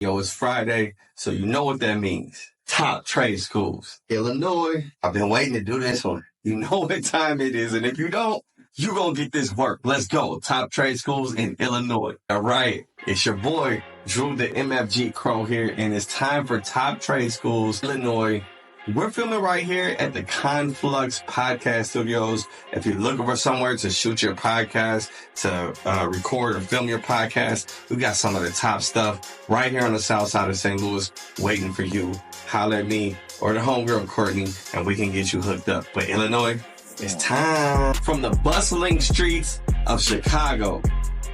Yo, it's Friday, so you know what that means. Top trade schools. Illinois. I've been waiting to do this one. You know what time it is, and if you don't, you gonna get this work. Let's go. Top trade schools in Illinois. All right. It's your boy, Drew the MFG Crowe here, and it's time for Top Trade Schools, Illinois. We're filming right here at the Conflux Podcast Studios. If you're looking for somewhere to shoot your podcast, to record or film your podcast, we got some of the top stuff right here on the south side of St. Louis waiting for you. Holler at me or the homegirl Courtney, and we can get you hooked up. But Illinois, it's time. From the bustling streets of Chicago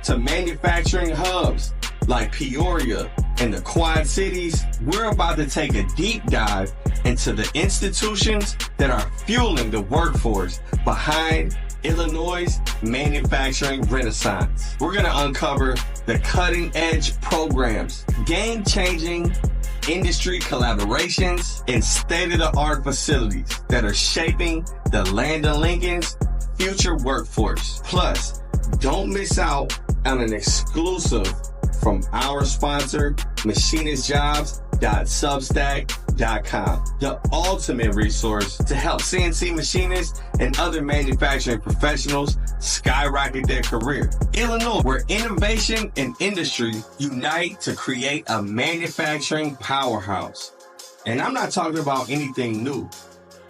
to manufacturing hubs like Peoria and the Quad Cities, we're about to take a deep dive into the institutions that are fueling the workforce behind Illinois' manufacturing renaissance. We're going to uncover the cutting-edge programs, game-changing industry collaborations, and state-of-the-art facilities that are shaping the Land of Lincoln's future workforce. Plus, don't miss out on an exclusive from our sponsor, machinistjobs.substack.com, the ultimate resource to help CNC machinists and other manufacturing professionals skyrocket their career. Illinois, where innovation and industry unite to create a manufacturing powerhouse. And I'm not talking about anything new.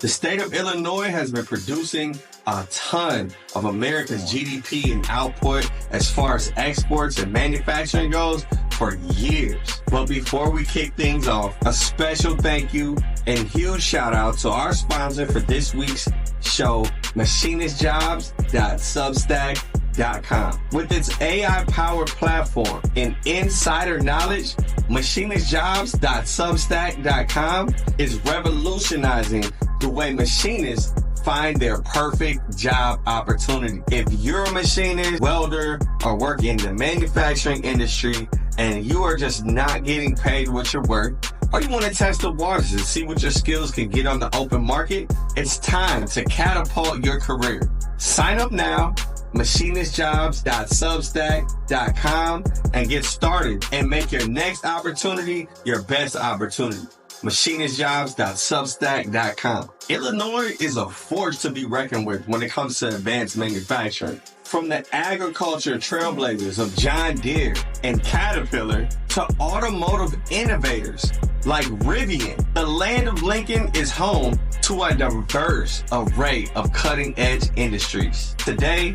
The state of Illinois has been producing a ton of America's GDP and output as far as exports and manufacturing goes for years. But before we kick things off, a special thank you and huge shout out to our sponsor for this week's show, machinistjobs.substack.com. With its AI-powered platform and insider knowledge, machinistjobs.substack.com is revolutionizing the way machinists find their perfect job opportunity. If you're a machinist, welder, or work in the manufacturing industry and you are just not getting paid what you're worth, or you want to test the waters and see what your skills can get on the open market, it's time to catapult your career. Sign up now, machinistjobs.substack.com, and get started and make your next opportunity your best opportunity. machinistjobs.substack.com. Illinois is a force to be reckoned with when it comes to advanced manufacturing. From the agriculture trailblazers of John Deere and Caterpillar to automotive innovators like Rivian, the Land of Lincoln is home to a diverse array of cutting-edge industries. Today,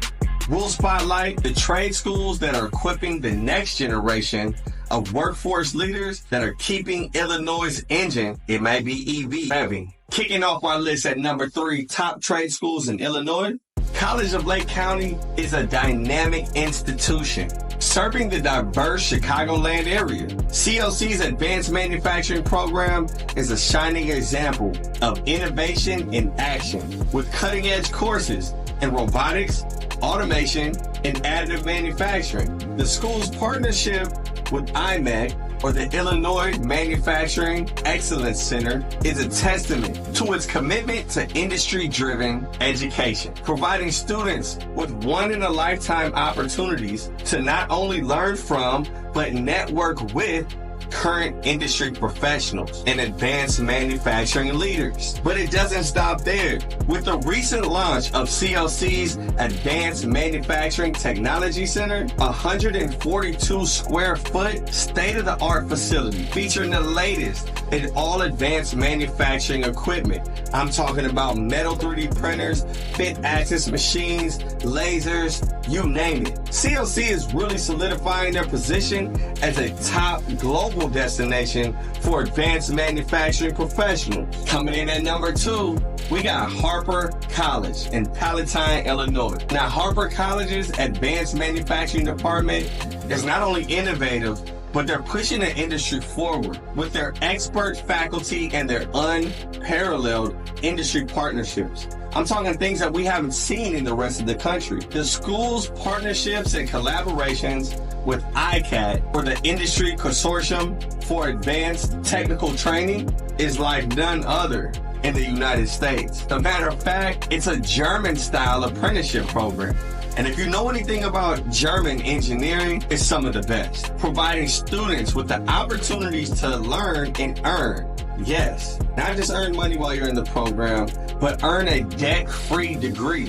we'll spotlight the trade schools that are equipping the next generation of workforce leaders that are keeping Illinois' engine, it may be EV, revving. Kicking off our list at number 3, top trade schools in Illinois, College of Lake County is a dynamic institution serving the diverse Chicagoland area. CLC's Advanced Manufacturing Program is a shining example of innovation in action with cutting-edge courses in robotics, automation, and additive manufacturing. The school's partnership with IMEC, or the Illinois Manufacturing Excellence Center, is a testament to its commitment to industry-driven education, providing students with one-in-a-lifetime opportunities to not only learn from, but network with current industry professionals and advanced manufacturing leaders. But it doesn't stop there. With the recent launch of CLC's Advanced Manufacturing Technology Center, a 142 square foot state-of-the-art facility featuring the latest in all advanced manufacturing equipment. I'm talking about metal 3D printers, fit axis machines, lasers, you name it. CLC is really solidifying their position as a top global destination for advanced manufacturing professionals. Coming in at number 2, we got Harper College in Palatine, Illinois. Now, Harper College's Advanced Manufacturing Department is not only innovative, but they're pushing the industry forward with their expert faculty and their unparalleled industry partnerships. I'm talking things that we haven't seen in the rest of the country. The school's partnerships and collaborations with ICAT, or the Industry Consortium for Advanced Technical Training, is like none other in the United States. As a matter of fact, it's a German-style apprenticeship program. And if you know anything about German engineering, it's some of the best. Providing students with the opportunities to learn and earn. Yes, not just earn money while you're in the program, but earn a debt-free degree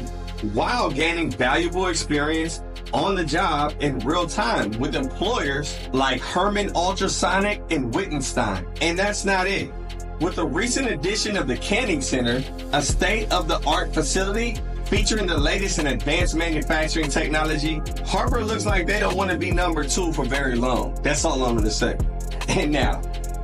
while gaining valuable experience on the job in real time with employers like Herman Ultrasonic and Wittenstein. And that's not it. With the recent addition of the Canning Center, a state-of-the-art facility featuring the latest in advanced manufacturing technology, Harper looks like they don't want to be number 2 for very long. That's all I'm going to say. And now,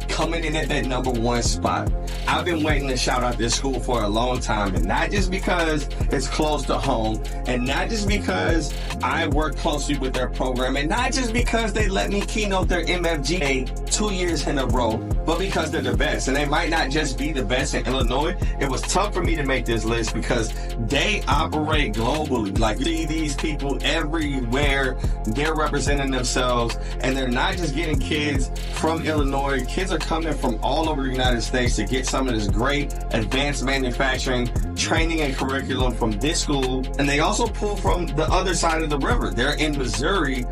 coming in at that number 1 spot, I've been waiting to shout out this school for a long time, and not just because it's close to home, and not just because I work closely with their program, and not just because they let me keynote their MFG 2 years in a row, but because they're the best. And they might not just be the best in Illinois. It was tough for me to make this list because they operate globally. Like, you see these people everywhere. They're representing themselves, and they're not just getting kids from Illinois. Kids are coming from all over the United States to get some of this great advanced manufacturing training and curriculum from this school. And they also pull from the other side of the river. They're in Missouri,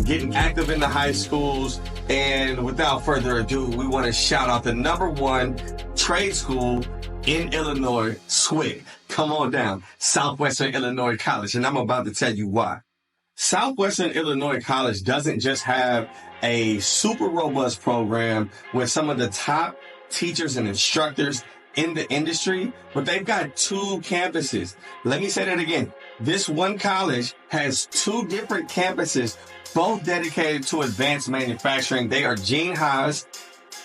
getting active in the high schools. And without further ado, we want to shout out the number 1 trade school in Illinois, SWIC. Come on down, Southwestern Illinois College. And I'm about to tell you why. Southwestern Illinois College doesn't just have a super robust program with some of the top teachers and instructors in the industry, but they've got 2 campuses. Let me say that again. This one college has 2 different campuses, both dedicated to advanced manufacturing. They are Gene Haas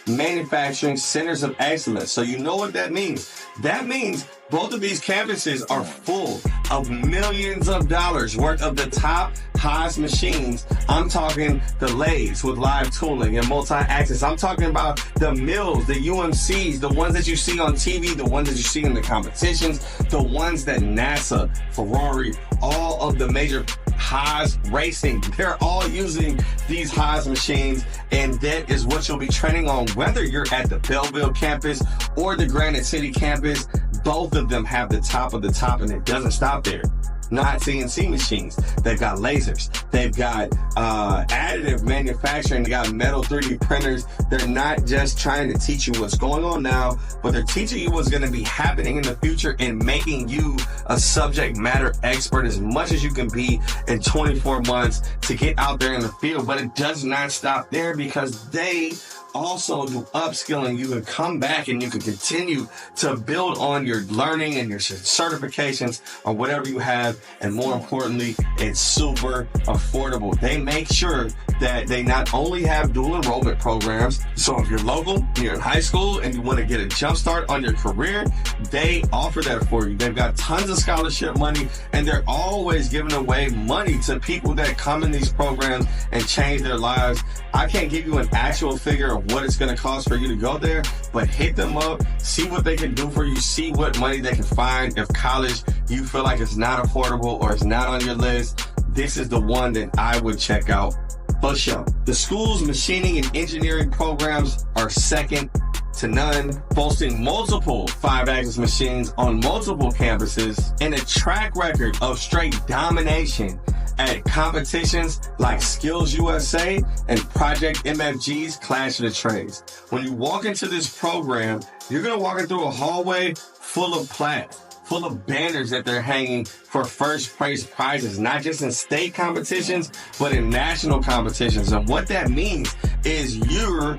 Manufacturing Centers of Excellence. So you know what that means. That means both of these campuses are full of millions of dollars worth of the top Haas machines. I'm talking the lathes with live tooling and multi-axis. I'm talking about the mills, the UMCs, the ones that you see on TV, the ones that you see in the competitions, the ones that NASA, Ferrari, all of the major Haas racing, they're all using these Haas machines, and that is what you'll be training on whether you're at the Belleville campus or the Granite City campus. Both of them have the top of the top, and it doesn't stop there. Not CNC machines. They've got lasers. They've got additive manufacturing. They got metal 3D printers. They're not just trying to teach you what's going on now, but they're teaching you what's going to be happening in the future and making you a subject matter expert as much as you can be in 24 months to get out there in the field. But it does not stop there, because they also do upskilling. You can come back and you can continue to build on your learning and your certifications or whatever you have. And more importantly, it's super affordable. They make sure that they not only have dual enrollment programs. So if you're local, you're in high school, and you want to get a jump start on your career, they offer that for you. They've got tons of scholarship money, and they're always giving away money to people that come in these programs and change their lives. I can't give you an actual figure of what it's going to cost for you to go there, but hit them up, see what they can do for you, see what money they can find. If college, you feel like it's not affordable or it's not on your list, this is the one that I would check out for sure. The school's machining and engineering programs are second to none, boasting multiple 5-axis machines on multiple campuses and a track record of straight domination at competitions like Skills USA and Project MFG's Clash of the Trades. When you walk into this program, you're going to walk in through a hallway full of plaques, full of banners that they're hanging for first place prizes, not just in state competitions, but in national competitions. And what that means is you're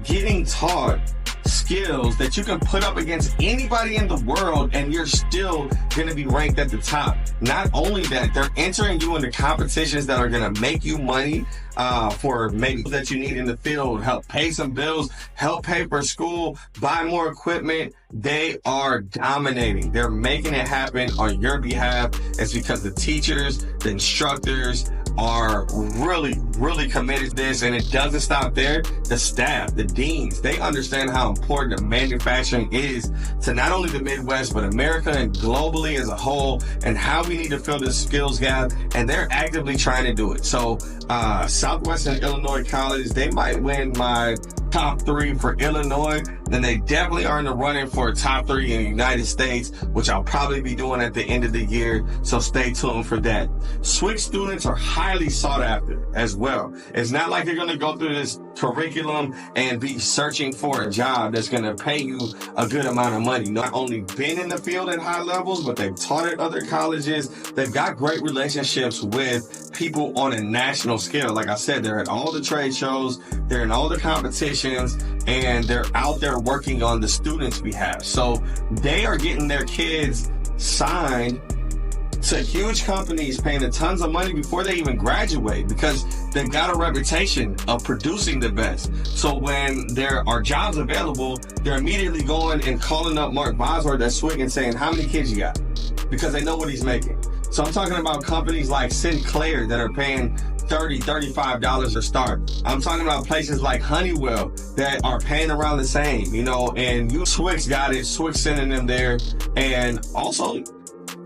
getting taught skills that you can put up against anybody in the world, and you're still going to be ranked at the top. Not only that, they're entering you into competitions that are going to make you money for maybe that you need in the field, help pay some bills, help pay for school, buy more equipment. They are dominating. They're making it happen on your behalf. It's because the teachers, the instructors are really, really committed to this, and it doesn't stop there. The staff, the deans, they understand how important the manufacturing is to not only the Midwest, but America and globally as a whole, and how we need to fill this skills gap, and they're actively trying to do it. So Southwestern Illinois College, they might win my top 3 for Illinois, then they definitely are in the running for top 3 in the United States, which I'll probably be doing at the end of the year. So stay tuned for that. SWIC students are highly sought after as well. It's not like you're going to go through this curriculum and be searching for a job that's going to pay you a good amount of money. Not only been in the field at high levels, but they've taught at other colleges. They've got great relationships with people on a national scale. Like I said, they're at all the trade shows, they're in all the competitions, and they're out there working on the students' behalf. So they are getting their kids signed to huge companies, paying them tons of money before they even graduate, because they've got a reputation of producing the best. So when there are jobs available, they're immediately going and calling up Mark Bosworth at SWIC and saying, how many kids you got? Because they know what he's making. So I'm talking about companies like Sinclair that are paying $30, $35 a start. I'm talking about places like Honeywell that are paying around the same, and SWIC's got it, SWIC's sending them there. And also,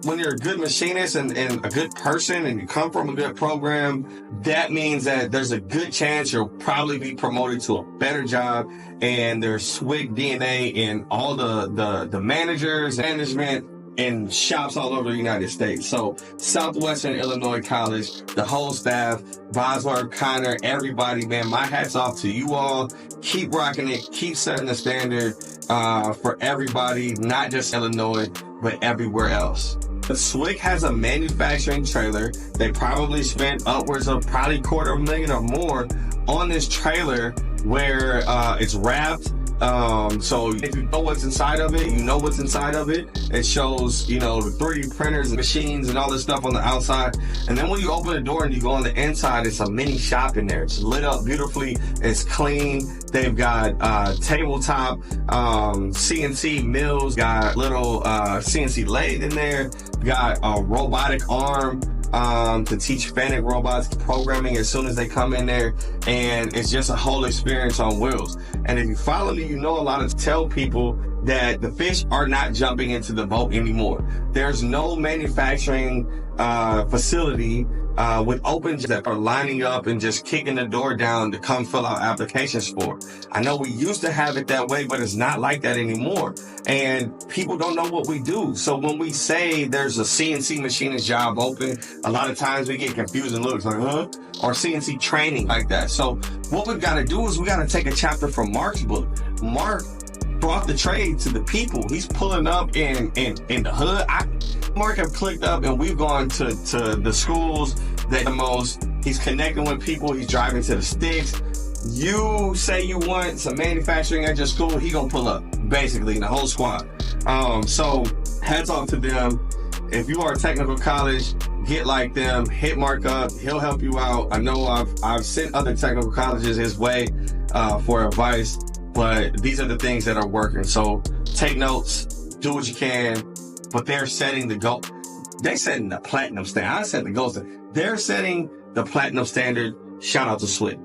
when you're a good machinist and a good person and you come from a good program, that means that there's a good chance you'll probably be promoted to a better job. And there's SWIC DNA in all the managers, management, in shops all over the United States. So Southwestern Illinois College, the whole staff, Bosworth, Connor, everybody, man, my hat's off to you all. Keep rocking it. Keep setting the standard for everybody, not just Illinois, but everywhere else. The SWIC has a manufacturing trailer. They probably spent upwards of probably $250,000 or more on this trailer where it's wrapped. So if you know what's inside of it, you know what's inside of it. It shows, the 3D printers and machines and all this stuff on the outside. And then when you open the door and you go on the inside, it's a mini shop in there. It's lit up beautifully. It's clean. They've got tabletop CNC mills, got little CNC lathe in there, got a robotic arm to teach Fanic robots programming as soon as they come in there, and it's just a whole experience on wheels. And if you follow me, you know a lot of tell people that the fish are not jumping into the boat anymore. There's no manufacturing facility with open that are lining up and just kicking the door down to come fill out applications for. I know we used to have it that way, but it's not like that anymore. And people don't know what we do. So when we say there's a CNC machinist job open, a lot of times we get confused and looks like, huh? Or CNC training like that. So what we've got to do is we got to take a chapter from Mark's book. Mark brought the trade to the people. He's pulling up in the hood. Mark have clicked up and we've gone to the schools that the most. He's connecting with people. He's driving to the sticks. You say you want some manufacturing at your school, he gonna pull up, basically, the whole squad. So hats off to them. If you are a technical college, get like them, hit Mark up, he'll help you out. I know I've sent other technical colleges his way for advice, but these are the things that are working. So take notes, do what you can, but they're setting the goal. They're setting the platinum standard. I said the gold standard. They're setting the platinum standard. Shout out to SWIC.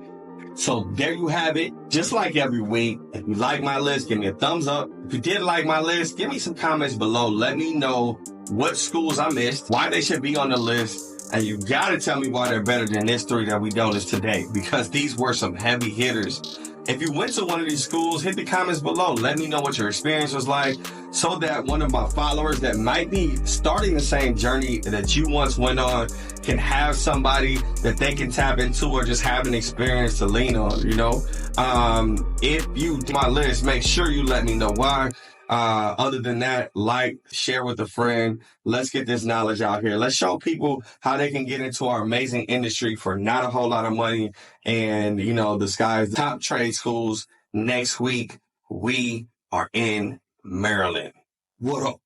So there you have it. Just like every week, if you like my list, give me a thumbs up. If you did like my list, give me some comments below. Let me know what schools I missed, why they should be on the list, and you gotta tell me why they're better than this 3 that we noticed today, because these were some heavy hitters. If you went to one of these schools, hit the comments below. Let me know what your experience was like, so that one of my followers that might be starting the same journey that you once went on can have somebody that they can tap into, or just have an experience to lean on, If you do my list, make sure you let me know why. Other than that, like, share with a friend. Let's get this knowledge out here. Let's show people how they can get into our amazing industry for not a whole lot of money. And, the sky's the top trade schools. Next week, we are in Maryland. What up?